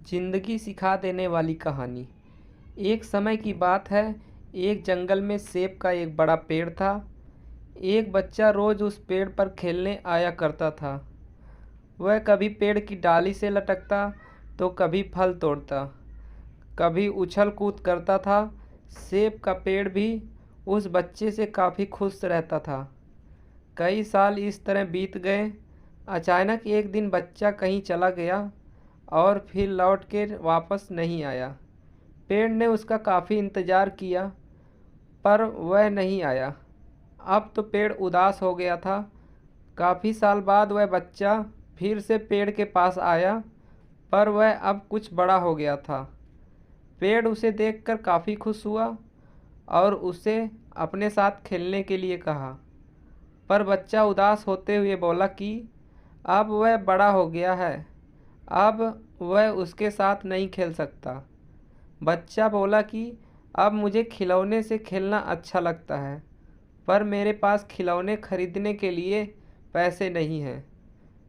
जिंदगी सिखा देने वाली कहानी। एक समय की बात है। एक जंगल में सेब का एक बड़ा पेड़ था। एक बच्चा रोज उस पेड़ पर खेलने आया करता था। वह कभी पेड़ की डाली से लटकता तो कभी फल तोड़ता, कभी उछल कूद करता था। सेब का पेड़ भी उस बच्चे से काफ़ी खुश रहता था। कई साल इस तरह बीत गए। अचानक एक दिन बच्चा कहीं चला गया और फिर लौट के वापस नहीं आया। पेड़ ने उसका काफ़ी इंतज़ार किया पर वह नहीं आया। अब तो पेड़ उदास हो गया था। काफ़ी साल बाद वह बच्चा फिर से पेड़ के पास आया पर वह अब कुछ बड़ा हो गया था। पेड़ उसे देखकर काफ़ी खुश हुआ और उसे अपने साथ खेलने के लिए कहा। पर बच्चा उदास होते हुए बोला कि अब वह बड़ा हो गया है, अब वह उसके साथ नहीं खेल सकता। बच्चा बोला कि अब मुझे खिलौने से खेलना अच्छा लगता है पर मेरे पास खिलौने खरीदने के लिए पैसे नहीं हैं।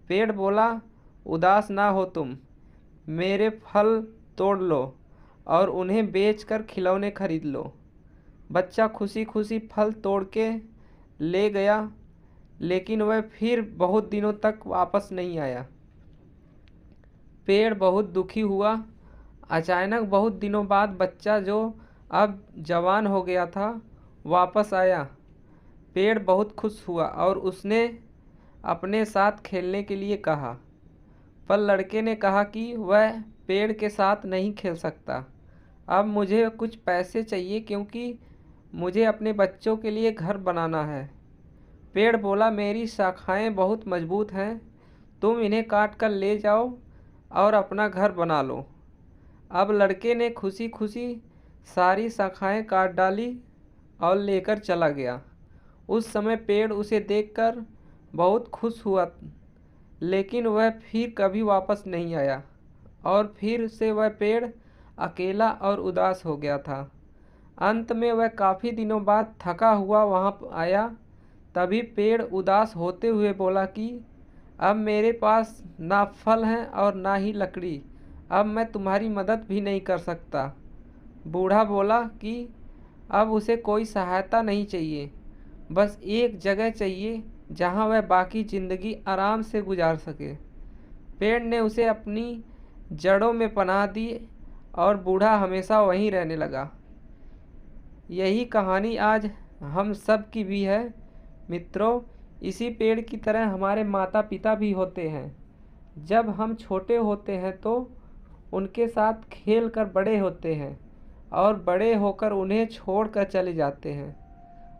पेड़ बोला, उदास ना हो तुम, मेरे फल तोड़ लो और उन्हें बेचकर खिलौने खरीद लो। बच्चा खुशी खुशी फल तोड़ के ले गया लेकिन वह फिर बहुत दिनों तक वापस नहीं आया। पेड़ बहुत दुखी हुआ। अचानक बहुत दिनों बाद बच्चा, जो अब जवान हो गया था, वापस आया। पेड़ बहुत खुश हुआ और उसने अपने साथ खेलने के लिए कहा। पर लड़के ने कहा कि वह पेड़ के साथ नहीं खेल सकता। अब मुझे कुछ पैसे चाहिए क्योंकि मुझे अपने बच्चों के लिए घर बनाना है। पेड़ बोला, मेरी शाखाएं बहुत मजबूत हैं, तुम इन्हें काट कर ले जाओ और अपना घर बना लो। अब लड़के ने खुशी खुशी सारी शाखाएं काट डाली और लेकर चला गया। उस समय पेड़ उसे देखकर बहुत खुश हुआ लेकिन वह फिर कभी वापस नहीं आया और फिर से वह पेड़ अकेला और उदास हो गया था। अंत में वह काफ़ी दिनों बाद थका हुआ वहाँ आया। तभी पेड़ उदास होते हुए बोला कि अब मेरे पास ना फल हैं और ना ही लकड़ी, अब मैं तुम्हारी मदद भी नहीं कर सकता। बूढ़ा बोला कि अब उसे कोई सहायता नहीं चाहिए, बस एक जगह चाहिए जहाँ वह बाकी ज़िंदगी आराम से गुजार सके। पेड़ ने उसे अपनी जड़ों में पनाह दी और बूढ़ा हमेशा वहीं रहने लगा। यही कहानी आज हम सब की भी है। मित्रों, इसी पेड़ की तरह हमारे माता पिता भी होते हैं। जब हम छोटे होते हैं तो उनके साथ खेल कर बड़े होते हैं और बड़े होकर उन्हें छोड़कर चले जाते हैं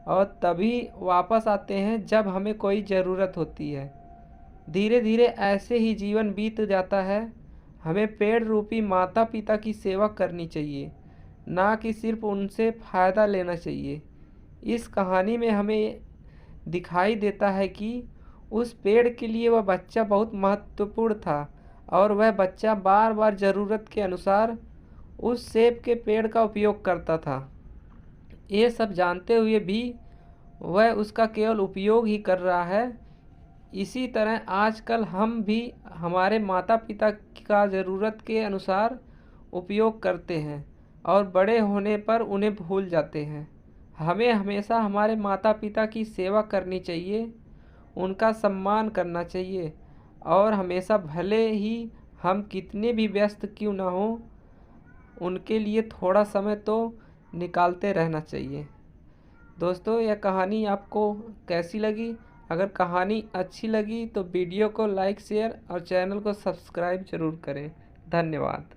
और तभी वापस आते हैं जब हमें कोई ज़रूरत होती है। धीरे धीरे ऐसे ही जीवन बीत जाता है। हमें पेड़ रूपी माता पिता की सेवा करनी चाहिए, ना कि सिर्फ उनसे फ़ायदा लेना चाहिए। इस कहानी में हमें दिखाई देता है कि उस पेड़ के लिए वह बच्चा बहुत महत्वपूर्ण था और वह बच्चा बार बार ज़रूरत के अनुसार उस सेब के पेड़ का उपयोग करता था। ये सब जानते हुए भी वह उसका केवल उपयोग ही कर रहा है। इसी तरह आजकल हम भी हमारे माता पिता का ज़रूरत के अनुसार उपयोग करते हैं और बड़े होने पर उन्हें भूल जाते हैं। हमें हमेशा हमारे माता पिता की सेवा करनी चाहिए, उनका सम्मान करना चाहिए और हमेशा, भले ही हम कितने भी व्यस्त क्यों ना हों, उनके लिए थोड़ा समय तो निकालते रहना चाहिए। दोस्तों, यह कहानी आपको कैसी लगी? अगर कहानी अच्छी लगी तो वीडियो को लाइक, शेयर और चैनल को सब्सक्राइब ज़रूर करें। धन्यवाद।